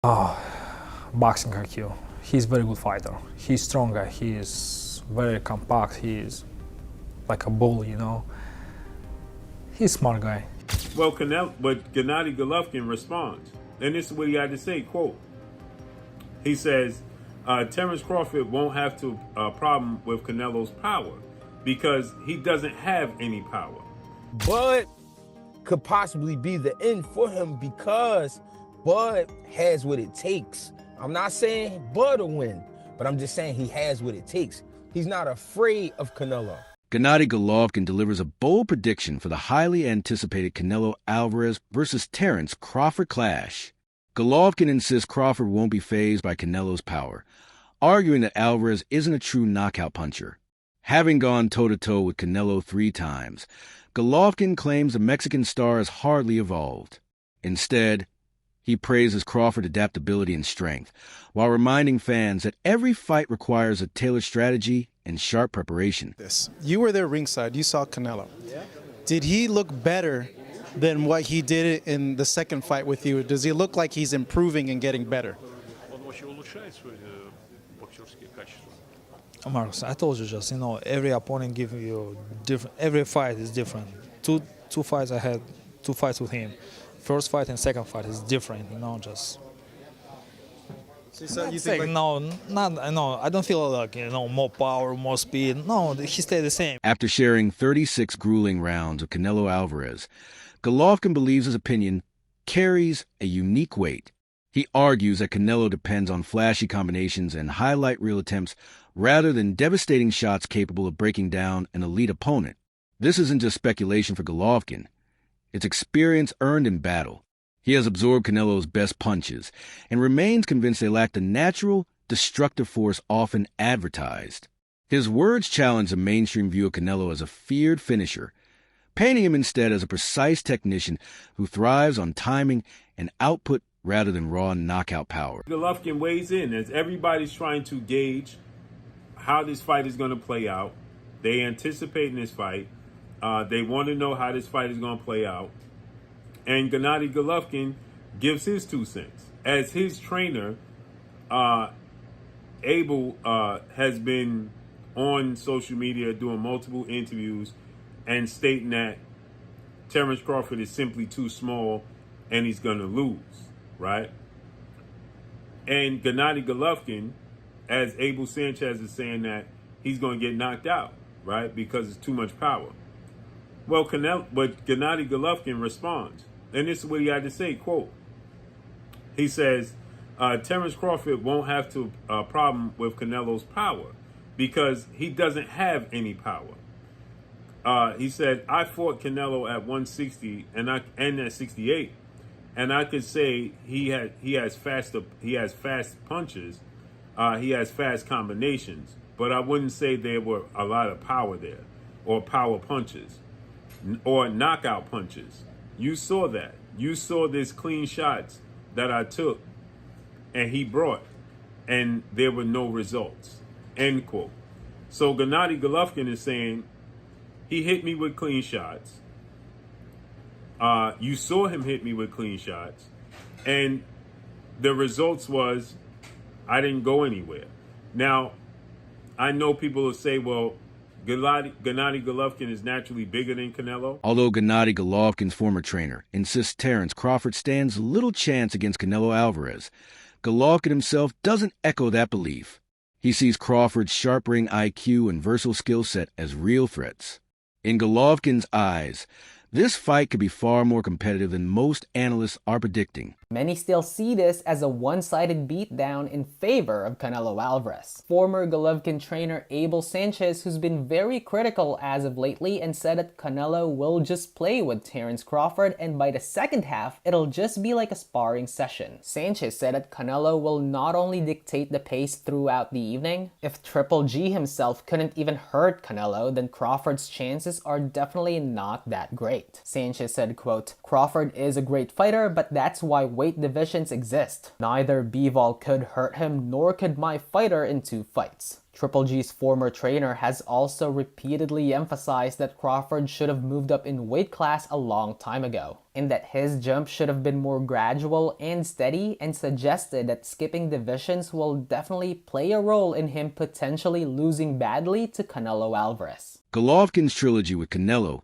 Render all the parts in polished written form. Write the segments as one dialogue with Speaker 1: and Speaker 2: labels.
Speaker 1: Oh, boxing IQ. He's very good fighter. He's strong guy. He is very compact. He is like a bull, you know. He's a smart guy.
Speaker 2: Well, but Gennady Golovkin responds, and this is what he had to say, quote, he says, Terence Crawford won't have a problem with Canelo's power because he doesn't have any power.
Speaker 3: Bud could possibly be the end for him because Bud has what it takes. I'm not saying Bud will win, but I'm just saying he has what it takes. He's not afraid of Canelo.
Speaker 4: Gennady Golovkin delivers a bold prediction for the highly anticipated Canelo Alvarez versus Terence Crawford clash. Golovkin insists Crawford won't be fazed by Canelo's power, arguing that Alvarez isn't a true knockout puncher. Having gone toe-to-toe with Canelo 3 times, Golovkin claims the Mexican star has hardly evolved. Instead, he praises Crawford's adaptability and strength, while reminding fans that every fight requires a tailored strategy and sharp preparation.
Speaker 5: You were there ringside. You saw Canelo. Yeah. Did he look better than what he did in the second fight with you? Does he look like he's improving and getting better?
Speaker 1: Marcos, I told you just, you know, every opponent gives you different. Every fight is different. Two fights I had, 2 fights with him. First fight and second fight is different, you know, just.
Speaker 5: So you think like,
Speaker 1: no, I don't feel like, you know, more power, more speed. No, he stayed the same.
Speaker 4: After sharing 36 grueling rounds with Canelo Alvarez, Golovkin believes his opinion carries a unique weight. He argues that Canelo depends on flashy combinations and highlight reel attempts rather than devastating shots capable of breaking down an elite opponent. This isn't just speculation for Golovkin. It's experience earned in battle. He has absorbed Canelo's best punches and remains convinced they lack the natural, destructive force often advertised. His words challenge the mainstream view of Canelo as a feared finisher, painting him instead as a precise technician who thrives on timing and output rather than raw knockout power.
Speaker 2: Golovkin weighs in as everybody's trying to gauge how this fight is going to play out. They anticipate this fight. They want to know how this fight is going to play out. And Gennady Golovkin gives his 2 cents. As his trainer, Abel has been on social media doing multiple interviews and stating that Terence Crawford is simply too small and he's going to lose, right? And Gennady Golovkin, as Abel Sanchez is saying, that he's going to get knocked out, right? Because it's too much power. Well, but Gennady Golovkin responds, and this is what he had to say, quote, he says, Terence Crawford won't have a problem with Canelo's power because he doesn't have any power. He said, I fought Canelo at 160 and at 68, and I could say he has fast punches, he has fast combinations, but I wouldn't say there were a lot of power there, or power punches, or knockout punches. You saw that. You saw this clean shots that I took and he brought, and there were no results, end quote. So Gennady Golovkin is saying, he hit me with clean shots. You saw him hit me with clean shots, and the results was I didn't go anywhere. Now, I know people will say, well, Gennady Golovkin is naturally bigger than Canelo.
Speaker 4: Although Gennady Golovkin's former trainer insists Terence Crawford stands little chance against Canelo Alvarez, Golovkin himself doesn't echo that belief. He sees Crawford's sharp ring IQ and versatile skill set as real threats. In Golovkin's eyes, this fight could be far more competitive than most analysts are predicting.
Speaker 6: Many still see this as a one-sided beatdown in favor of Canelo Alvarez. Former Golovkin trainer Abel Sanchez, who's been very critical as of lately and said that Canelo will just play with Terence Crawford and by the second half, it'll just be like a sparring session. Sanchez said that Canelo will not only dictate the pace throughout the evening, if Triple G himself couldn't even hurt Canelo, then Crawford's chances are definitely not that great. Sanchez said, quote, Crawford is a great fighter, but that's why weight divisions exist. Neither Bivol could hurt him, nor could my fighter in 2 fights. Triple G's former trainer has also repeatedly emphasized that Crawford should have moved up in weight class a long time ago, and that his jump should have been more gradual and steady, and suggested that skipping divisions will definitely play a role in him potentially losing badly to Canelo Alvarez.
Speaker 4: Golovkin's trilogy with Canelo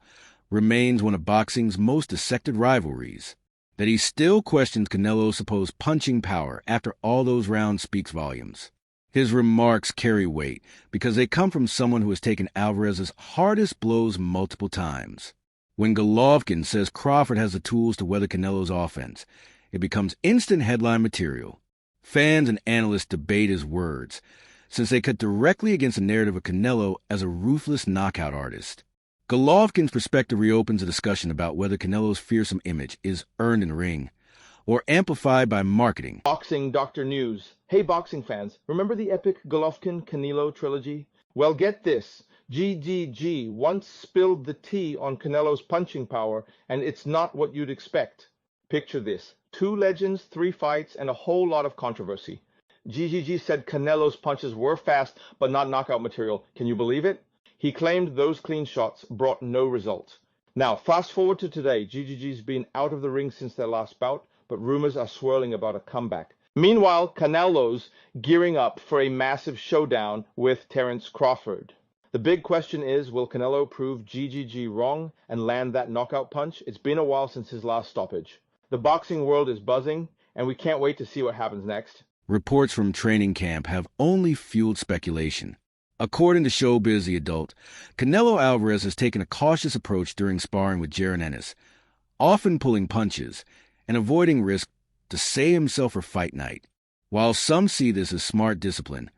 Speaker 4: remains one of boxing's most dissected rivalries. That he still questions Canelo's supposed punching power after all those rounds speaks volumes. His remarks carry weight because they come from someone who has taken Alvarez's hardest blows multiple times. When Golovkin says Crawford has the tools to weather Canelo's offense, it becomes instant headline material. Fans and analysts debate his words, since they cut directly against the narrative of Canelo as a ruthless knockout artist. Golovkin's perspective reopens a discussion about whether Canelo's fearsome image is earned in the ring or amplified by marketing.
Speaker 7: Boxing Dr. News. Hey boxing fans, remember the epic Golovkin-Canelo trilogy? Well, get this. GGG once spilled the tea on Canelo's punching power, and it's not what you'd expect. Picture this. 2 legends, 3 fights, and a whole lot of controversy. GGG said Canelo's punches were fast, but not knockout material. Can you believe it? He claimed those clean shots brought no result. Now, fast forward to today. GGG's been out of the ring since their last bout, but rumors are swirling about a comeback. Meanwhile, Canelo's gearing up for a massive showdown with Terence Crawford. The big question is, will Canelo prove GGG wrong and land that knockout punch? It's been a while since his last stoppage. The boxing world is buzzing, and we can't wait to see what happens next.
Speaker 4: Reports from training camp have only fueled speculation. According to Showbiz The Adult, Canelo Alvarez has taken a cautious approach during sparring with Jaron Ennis, often pulling punches and avoiding risk to save himself for fight night. While some see this as smart discipline,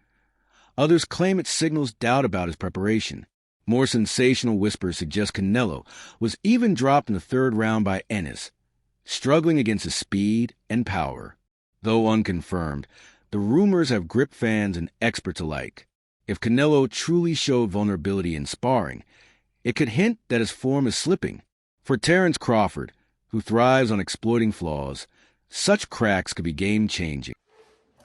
Speaker 4: others claim it signals doubt about his preparation. More sensational whispers suggest Canelo was even dropped in the 3rd round by Ennis, struggling against his speed and power. Though unconfirmed, the rumors have gripped fans and experts alike. If Canelo truly showed vulnerability in sparring, it could hint that his form is slipping. For Terence Crawford, who thrives on exploiting flaws, such cracks could be game-changing.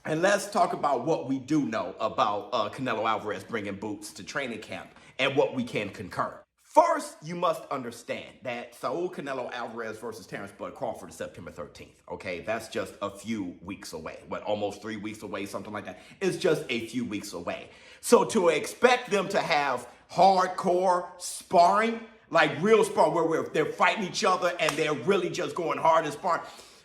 Speaker 8: And let's talk about what we do know about Canelo Alvarez bringing boots to training camp and what we can concur. First, you must understand that Saul Canelo Alvarez versus Terence Bud Crawford is September 13th, okay? That's just a few weeks away. What, almost 3 weeks away, something like that. It's just a few weeks away. So to expect them to have hardcore sparring, like real sparring, where they're fighting each other and they're really just going hard and sparring,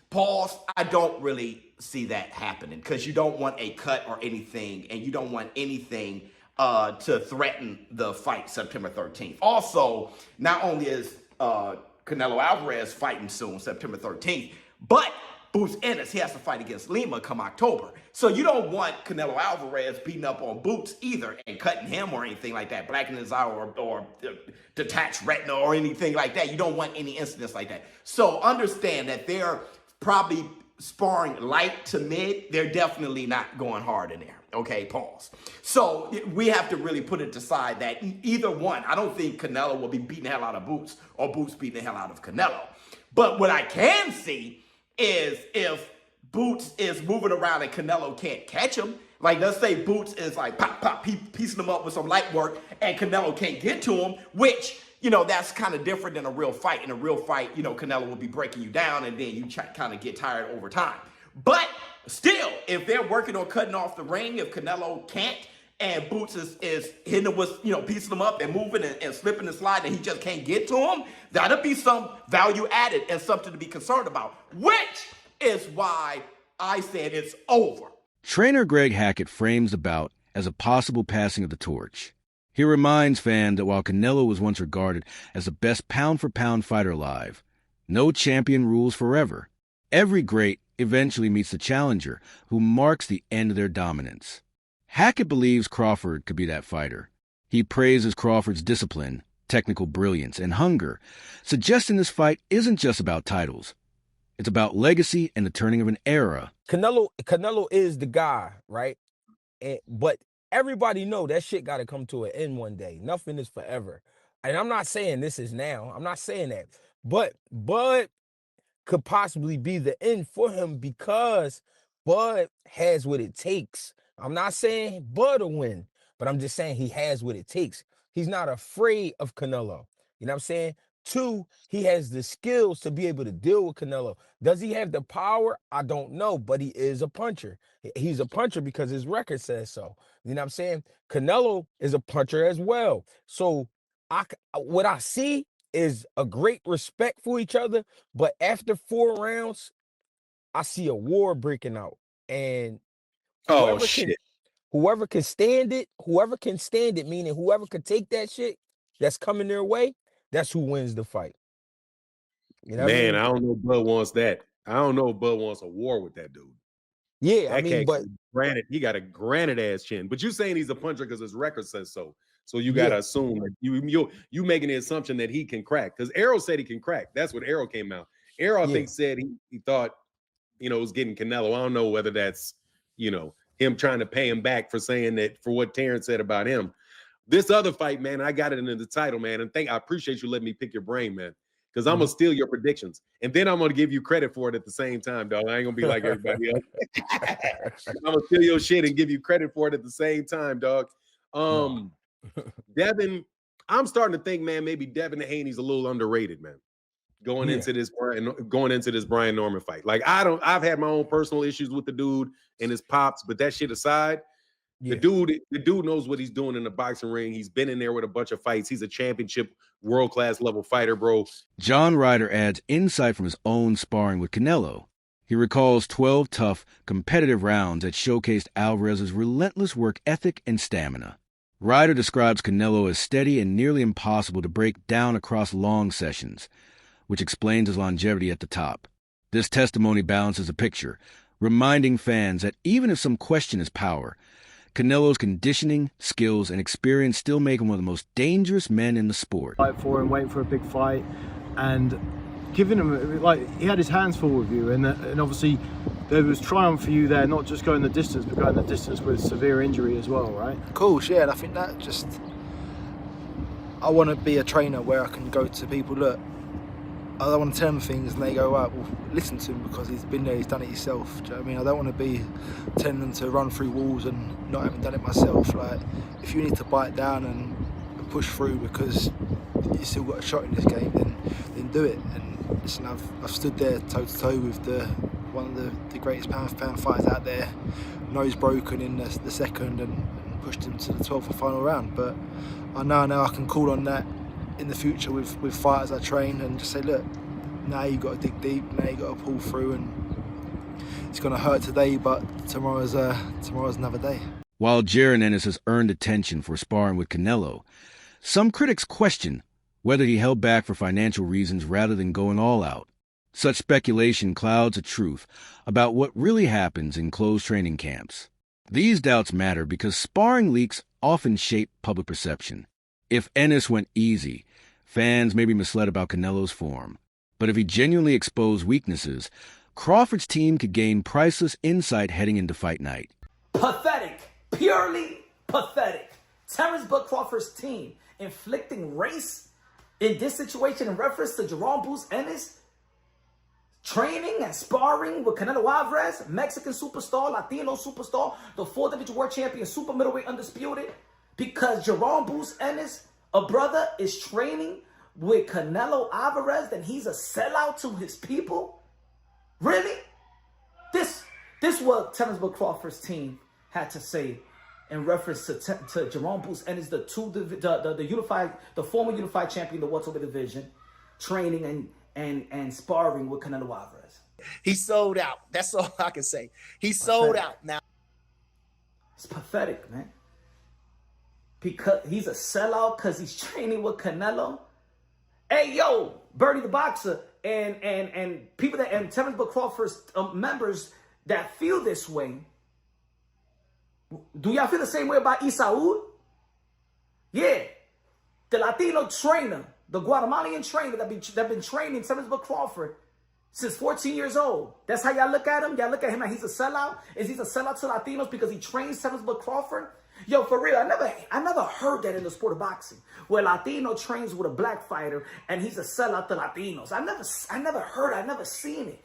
Speaker 8: pause, I don't really see that happening because you don't want a cut or anything, and you don't want anything to threaten the fight September 13th. Also, not only is Canelo Alvarez fighting soon, September 13th, but Boots Ennis, he has to fight against Lima come October. So you don't want Canelo Alvarez beating up on Boots either and cutting him or anything like that, blackening his eye or detached retina or anything like that. You don't want any incidents like that. So understand that they're probably sparring light to mid. They're definitely not going hard in there. Okay, pause. So we have to really put it aside that either one, I don't think Canelo will be beating the hell out of Boots or Boots beating the hell out of Canelo. But what I can see is if Boots is moving around and Canelo can't catch him, like let's say Boots is like pop, pop, piecing him up with some light work and Canelo can't get to him, which, you know, that's kind of different than a real fight. In a real fight, you know, Canelo will be breaking you down and then you kind of get tired over time. But still, if they're working on cutting off the ring, if Canelo can't, and Boots is hitting him with, you know, piecing him up and moving and slipping and sliding, and he just can't get to him, that'll be some value added and something to be concerned about, which is why I said it's over.
Speaker 4: Trainer Greg Hackett frames the bout as a possible passing of the torch. He reminds fans that while Canelo was once regarded as the best pound-for-pound fighter alive, no champion rules forever. Every great eventually meets the challenger who marks the end of their dominance. Hackett believes Crawford could be that fighter. He praises Crawford's discipline, technical brilliance, and hunger, suggesting this fight isn't just about titles. It's about legacy and the turning of an era.
Speaker 3: Canelo is the guy, right? But everybody know that shit got to come to an end one day. Nothing is forever. And I'm not saying this is now. I'm not saying that. But could possibly be the end for him because Bud has what it takes. I'm not saying Bud will win, but I'm just saying he has what it takes. He's not afraid of Canelo. You know what I'm saying? Two, he has the skills to be able to deal with Canelo. Does he have the power? I don't know, but he is a puncher. He's a puncher because his record says so. You know what I'm saying? Canelo is a puncher as well. So what I see is a great respect for each other, but after 4 rounds, I see a war breaking out. And
Speaker 9: Oh
Speaker 3: whoever can
Speaker 9: shit.
Speaker 3: whoever can stand it, meaning whoever could take that shit that's coming their way, that's who wins the fight. You know what I
Speaker 9: Man,
Speaker 3: mean?
Speaker 9: I don't know if Bud wants that. I don't know if Bud wants a war with that dude.
Speaker 3: Yeah, I
Speaker 9: That
Speaker 3: mean,
Speaker 9: cat,
Speaker 3: but
Speaker 9: granted, he got a granite ass chin. But you saying he's a puncher because his record says so. So you
Speaker 3: yeah,
Speaker 9: gotta assume that you making the assumption that he can crack. Because Arrow said he can crack. That's what Arrow came out. Arrow, I
Speaker 3: yeah,
Speaker 9: think, said he thought, was getting Canelo. I don't know whether that's, him trying to pay him back for saying that, for what Terence said about him. This other fight, man, I got it in the title, man. And I appreciate you letting me pick your brain, man. Because I'm gonna steal your predictions. And then I'm gonna give you credit for it at the same time, dog. I ain't gonna be like everybody else. I'm gonna steal your shit and give you credit for it at the same time, dog.
Speaker 3: no,
Speaker 9: Devin, I'm starting to think, man, maybe Devin Haney's a little underrated, man. Going
Speaker 3: yeah,
Speaker 9: into this Brian Norman fight. Like, I've had my own personal issues with the dude and his pops, but that shit aside, the
Speaker 3: yeah.
Speaker 9: dude knows what he's doing in the boxing ring. He's been in there with a bunch of fights. He's a championship world-class level fighter, bro.
Speaker 4: John Ryder adds insight from his own sparring with Canelo. He recalls 12 tough, competitive rounds that showcased Alvarez's relentless work ethic and stamina. Ryder describes Canelo as steady and nearly impossible to break down across long sessions, which explains his longevity at the top. This testimony balances the picture, reminding fans that even if some question his power, Canelo's conditioning, skills, and experience still make him one of the most dangerous men in the sport.
Speaker 10: Fight for him, waiting for a big fight, and giving him, like, he had his hands full with you, and obviously there was triumph for you there, not just going the distance, but going the distance with severe injury as well, right?
Speaker 11: Of course, yeah, and I think that I want to be a trainer where I can go to people, look, I don't want to tell them things and they go, right, well, listen to him because he's been there, he's done it himself. Do you know what I mean? I don't want to be telling them to run through walls and not having done it myself. Like, if you need to bite down and push through because you still got a shot in this game, then do it. And listen, I've stood there toe to toe with one of the greatest pound for pound fighters out there, nose broken in the second, and pushed him to the 12th and final round. But I know now I can call on that in the future with fighters I train and just say, look, now you've got to dig deep, now you've got to pull through, and it's going to hurt today, but tomorrow's another day.
Speaker 4: While Jaron Ennis has earned attention for sparring with Canelo, some critics question whether he held back for financial reasons rather than going all out. Such speculation clouds the truth about what really happens in closed training camps. These doubts matter because sparring leaks often shape public perception. If Ennis went easy, fans may be misled about Canelo's form. But if he genuinely exposed weaknesses, Crawford's team could gain priceless insight heading into fight night.
Speaker 12: Pathetic. Purely pathetic. Terence Crawford's team inflicting race in this situation in reference to Jerome Bruce Ennis training and sparring with Canelo Alvarez, Mexican superstar, Latino superstar, the 4-division world champion, super middleweight undisputed, because Jerome Bruce Ennis, a brother, is training with Canelo Alvarez, then he's a sellout to his people? Really? This what Terence Crawford's team had to say in reference to Jerome Bruce Ennis, the former unified champion, the welterweight division, training and sparring with Canelo Alvarez.
Speaker 13: He sold out. That's all I can say. He sold out now.
Speaker 12: It's pathetic, man. Because he's a sellout because he's training with Canelo. Hey, yo, Bernie the Boxer and people that, and Terence Crawford's members that feel this way, do y'all feel the same way about Isaud? Yeah, the Latino trainer, the Guatemalan trainer that been training Terence Crawford since 14 years old. That's how y'all look at him? Y'all look at him like he's a sellout? Is he a sellout to Latinos because he trains Terence Crawford? Yo, for real, I never heard that in the sport of boxing, where Latino trains with a black fighter and he's a sellout to Latinos. I never heard, I never seen it.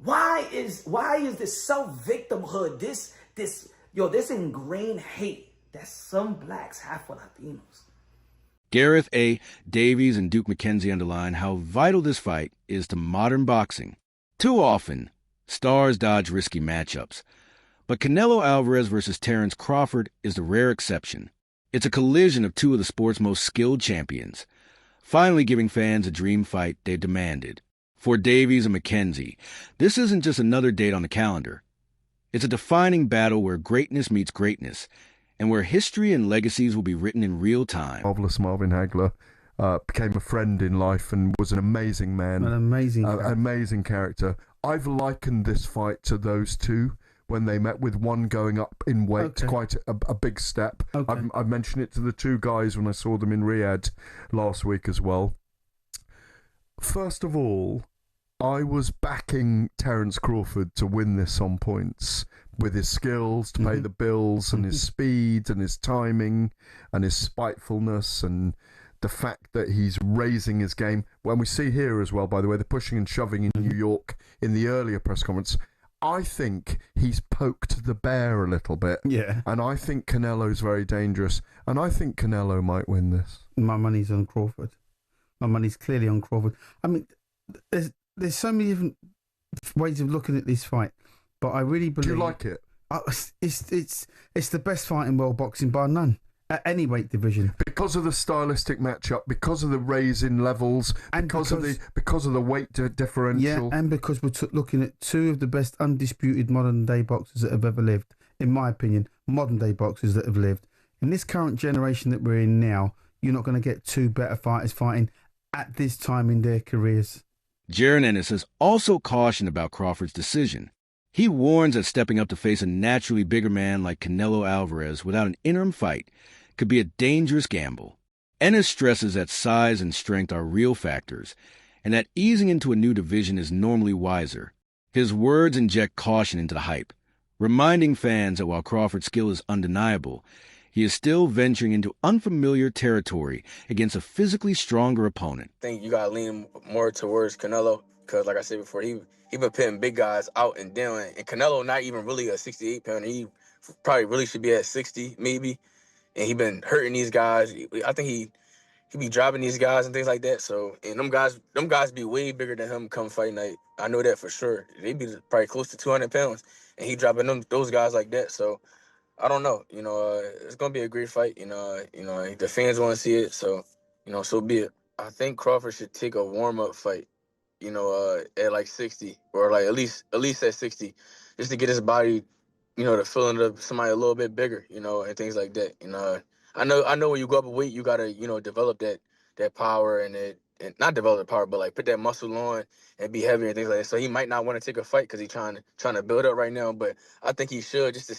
Speaker 12: Why is this self-victimhood, this ingrained hate that some blacks have for Latinos?
Speaker 4: Gareth A. Davies and Duke McKenzie underline how vital this fight is to modern boxing. Too often, stars dodge risky matchups. But Canelo Alvarez versus Terence Crawford is the rare exception. It's a collision of two of the sport's most skilled champions, finally giving fans a dream fight they demanded. For Davies and McKenzie, this isn't just another date on the calendar. It's a defining battle where greatness meets greatness, and where history and legacies will be written in real time.
Speaker 14: Marvelous Marvin Hagler became a friend in life and was an amazing man.
Speaker 15: An amazing
Speaker 14: character. I've likened this fight to those two when they met, with one going up in weight, quite a big step. I've mentioned it to the two guys when I saw them in Riyadh last week as well. First of all, I was backing Terence Crawford to win this on points, with his skills to pay the bills and his speed and his timing and his spitefulness and the fact that he's raising his game. When we see here as well, by the way, the pushing and shoving in New York in the earlier press conference, I think he's poked the bear a little bit.
Speaker 15: Yeah.
Speaker 14: And I think Canelo's very dangerous. And I think Canelo might win this.
Speaker 15: My money's on Crawford. My money's clearly on Crawford. I mean, there's so many different ways of looking at this fight, but I really believe...
Speaker 14: Do you like it?
Speaker 15: It's the best fight in world boxing, bar none, at any weight division.
Speaker 14: Because of the stylistic matchup, because of the raise in levels, and because of the weight differential.
Speaker 15: Yeah, and because we're looking at two of the best undisputed modern day boxers that have ever lived, in my opinion, modern day boxers that have lived. In this current generation that we're in now, you're not going to get two better fighters fighting at this time in their careers.
Speaker 4: Jaron Ennis has also cautioned about Crawford's decision. He warns that stepping up to face a naturally bigger man like Canelo Alvarez without an interim fight could be a dangerous gamble. Ennis stresses that size and strength are real factors, and that easing into a new division is normally wiser. His words inject caution into the hype, reminding fans that while Crawford's skill is undeniable, he is still venturing into unfamiliar territory against a physically stronger opponent.
Speaker 16: I think you got to lean more towards Canelo because, like I said before, he been putting big guys out and down. And Canelo not even really a 68-pounder. He probably really should be at 60, maybe. And he been hurting these guys. I think he be dropping these guys and things like that. So, and them guys be way bigger than him come fight night. I know that for sure. They be probably close to 200 pounds. And he dropping those guys like that. So, I don't know. It's gonna be a great fight. The fans want to see it, so so be it. I think Crawford should take a warm-up fight, at like 60 or like at least at 60, just to get his body, to fill into somebody a little bit bigger, and things like that. I know when you go up a weight, you gotta develop that power and not develop the power, but like put that muscle on and be heavier and things like that. So he might not want to take a fight because he's trying to build up right now, but I think he should just to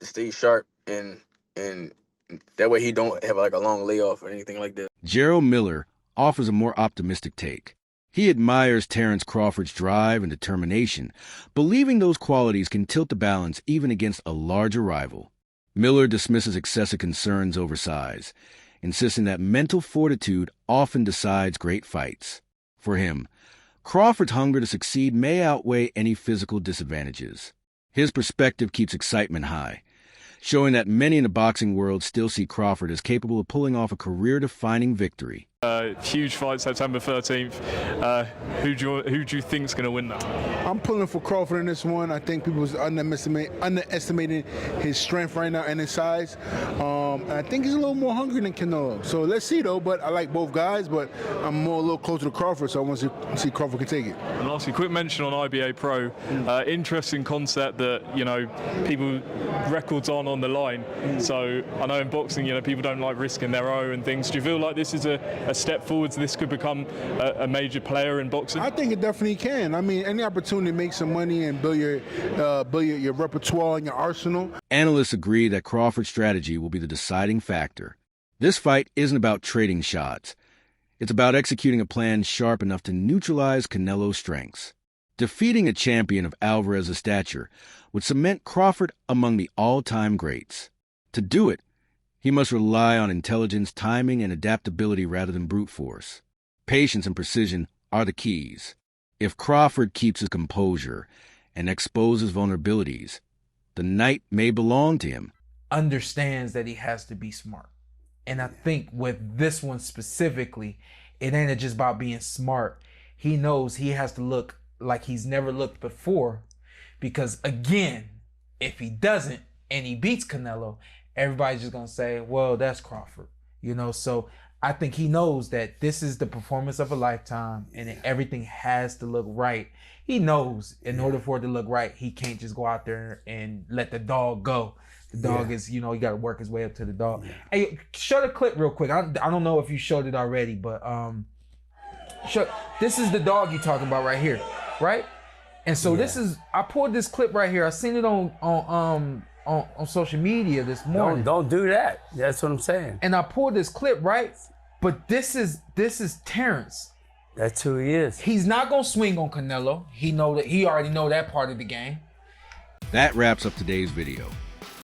Speaker 16: stay sharp and that way he don't have like a long layoff or anything like that.
Speaker 4: Gerald Miller offers a more optimistic take. He admires Terence Crawford's drive and determination, believing those qualities can tilt the balance even against a larger rival. Miller dismisses excessive concerns over size, insisting that mental fortitude often decides great fights. For him, Crawford's hunger to succeed may outweigh any physical disadvantages. His perspective keeps excitement high, showing that many in the boxing world still see Crawford as capable of pulling off a career-defining victory.
Speaker 17: Huge fight, September 13th. Who do you think's going to win that?
Speaker 18: I'm pulling for Crawford in this one. I think people was underestimating his strength right now and his size. And I think he's a little more hungry than Canelo. So let's see, though. But I like both guys, but I'm a little closer to Crawford, so I want to see Crawford can take it.
Speaker 17: And lastly, quick mention on IBA Pro. Interesting concept that, people records on the line. So I know in boxing, people don't like risking their own and things. Do you feel like this is a step forwards? This could become a major player in boxing?
Speaker 18: I think it definitely can. I mean, any opportunity to make some money and build your repertoire and your arsenal.
Speaker 4: Analysts agree that Crawford's strategy will be the deciding factor. This fight isn't about trading shots. It's about executing a plan sharp enough to neutralize Canelo's strengths. Defeating a champion of Alvarez's stature would cement Crawford among the all-time greats. To do it, he must rely on intelligence, timing, and adaptability rather than brute force. Patience and precision are the keys. If Crawford keeps his composure and exposes vulnerabilities, the night may belong to him.
Speaker 19: Understands that he has to be smart. And I think with this one specifically, it ain't just about being smart. He knows he has to look like he's never looked before, because again, if he doesn't and he beats Canelo, everybody's just gonna say, well, that's Crawford, you know? So I think he knows that this is the performance of a lifetime and that everything has to look right. He knows in order for it to look right, he can't just go out there and let the dog go. The dog is, you know, you got to work his way up to the dog. Hey, show the clip real quick. I don't know if you showed it already, but this is the dog you're talking about right here, right? And so this is, I pulled this clip right here. I seen it on social media this morning.
Speaker 20: Don't do that. That's what I'm saying.
Speaker 19: And I pulled this clip, right? But this is Terence.
Speaker 20: That's who he is.
Speaker 19: He's not gonna swing on Canelo. He already know that part of the game.
Speaker 4: That wraps up today's video.